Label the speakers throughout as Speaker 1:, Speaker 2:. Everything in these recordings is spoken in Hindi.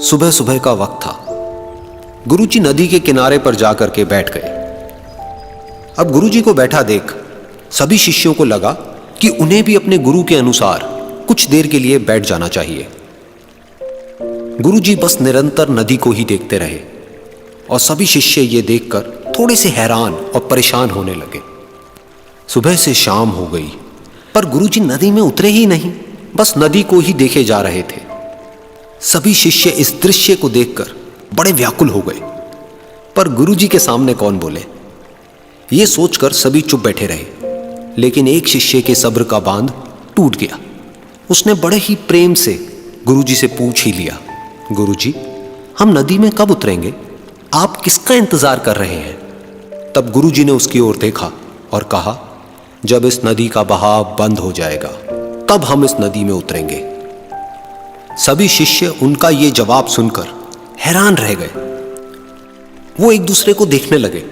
Speaker 1: सुबह सुबह का वक्त था। गुरुजी नदी के किनारे पर जाकर के बैठ गए। अब गुरुजी को बैठा देख सभी शिष्यों को लगा कि उन्हें भी अपने गुरु के अनुसार कुछ देर के लिए बैठ जाना चाहिए। गुरुजी बस निरंतर नदी को ही देखते रहे और सभी शिष्य ये देखकर थोड़े से हैरान और परेशान होने लगे। सुबह से शाम हो गई पर गुरुजी नदी में उतरे ही नहीं, बस नदी को ही देखे जा रहे थे। सभी शिष्य इस दृश्य को देखकर बड़े व्याकुल हो गए, पर गुरुजी के सामने कौन बोले, ये सोचकर सभी चुप बैठे रहे। लेकिन एक शिष्य के सब्र का बांध टूट गया। उसने बड़े ही प्रेम से गुरुजी से पूछ ही लिया, गुरुजी, हम नदी में कब उतरेंगे? आप किसका इंतजार कर रहे हैं? तब गुरुजी ने उसकी ओर देखा और कहा, जब इस नदी का बहाव बंद हो जाएगा तब हम इस नदी में उतरेंगे। सभी शिष्य उनका ये जवाब सुनकर हैरान रह गए। वो एक दूसरे को देखने लगे।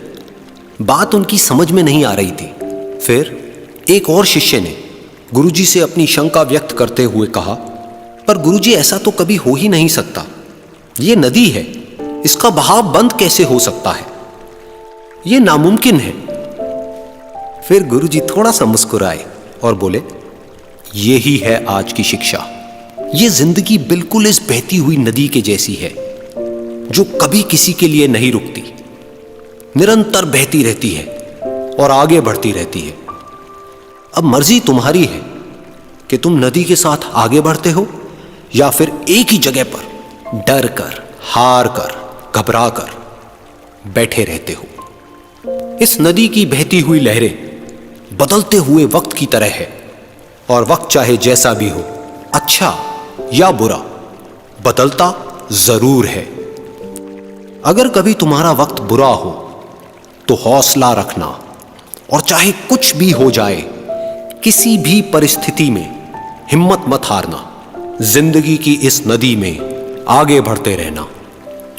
Speaker 1: बात उनकी समझ में नहीं आ रही थी। फिर एक और शिष्य ने गुरुजी से अपनी शंका व्यक्त करते हुए कहा, पर गुरुजी, ऐसा तो कभी हो ही नहीं सकता। ये नदी है, इसका बहाव बंद कैसे हो सकता है? ये नामुमकिन है। फिर गुरुजी थोड़ा सा मुस्कुराए और बोले, यही है आज की शिक्षा। ये जिंदगी बिल्कुल इस बहती हुई नदी के जैसी है जो कभी किसी के लिए नहीं रुकती, निरंतर बहती रहती है और आगे बढ़ती रहती है। अब मर्जी तुम्हारी है कि तुम नदी के साथ आगे बढ़ते हो या फिर एक ही जगह पर डर कर, हार कर, घबरा कर बैठे रहते हो। इस नदी की बहती हुई लहरें बदलते हुए वक्त की तरह है और वक्त चाहे जैसा भी हो, अच्छा या बुरा, बदलता जरूर है। अगर कभी तुम्हारा वक्त बुरा हो तो हौसला रखना और चाहे कुछ भी हो जाए, किसी भी परिस्थिति में हिम्मत मत हारना। जिंदगी की इस नदी में आगे बढ़ते रहना,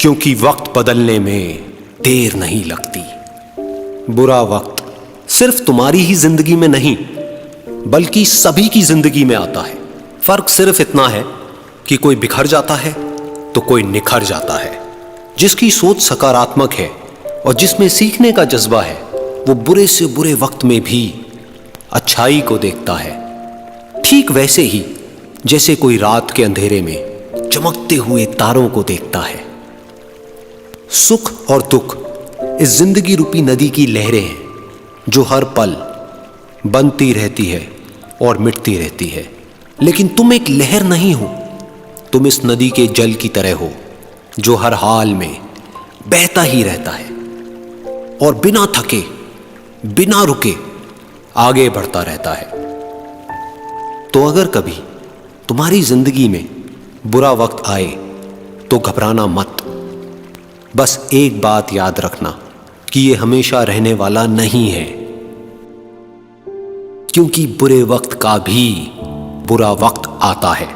Speaker 1: क्योंकि वक्त बदलने में देर नहीं लगती। बुरा वक्त सिर्फ तुम्हारी ही जिंदगी में नहीं बल्कि सभी की जिंदगी में आता है। फर्क सिर्फ इतना है कि कोई बिखर जाता है तो कोई निखर जाता है। जिसकी सोच सकारात्मक है और जिसमें सीखने का जज्बा है, वो बुरे से बुरे वक्त में भी अच्छाई को देखता है। ठीक वैसे ही जैसे कोई रात के अंधेरे में चमकते हुए तारों को देखता है। सुख और दुख इस जिंदगी रूपी नदी की लहरें हैं जो हर पल बनती रहती है और मिटती रहती है। लेकिन तुम एक लहर नहीं हो, तुम इस नदी के जल की तरह हो जो हर हाल में बहता ही रहता है और बिना थके, बिना रुके आगे बढ़ता रहता है। तो अगर कभी तुम्हारी जिंदगी में बुरा वक्त आए तो घबराना मत। बस एक बात याद रखना कि ये हमेशा रहने वाला नहीं है, क्योंकि बुरे वक्त का भी बुरा वक्त आता है।